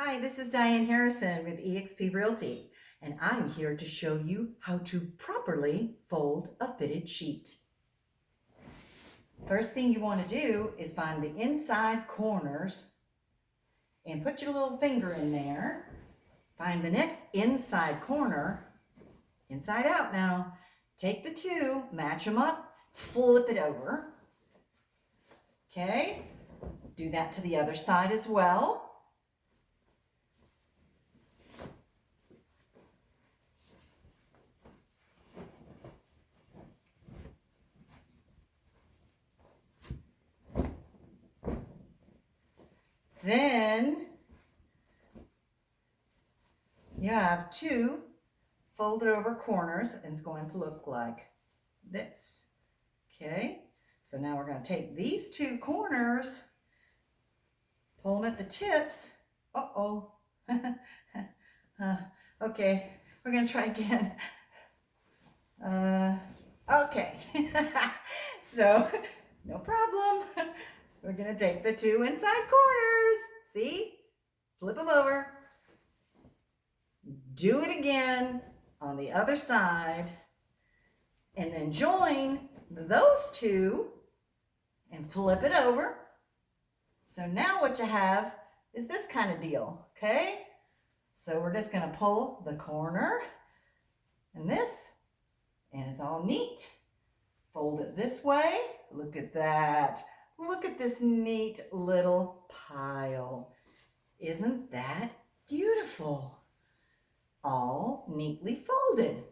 Hi, this is Diane Harrison with eXp Realty, and I'm here to show you how to properly fold a fitted sheet. First thing you want to do is find the inside corners and put your little finger in there. Find the next inside corner, inside out now. Take the two, match them up, flip it over. Okay, do that to the other side as well. Then you have two folded over corners, and it's going to look like this. Okay, so now we're going to take these two corners, pull them at the tips. Okay, we're going to try again. Okay, so no problem. We're going to take the two inside corners. See? Flip them over. Do it again on the other side. And then join those two and flip it over. So now what you have is this kind of deal, okay? So we're just going to pull the corner and this, and it's all neat. Fold it this way. Look at that. Look at this neat little pile. Isn't that beautiful? All neatly folded.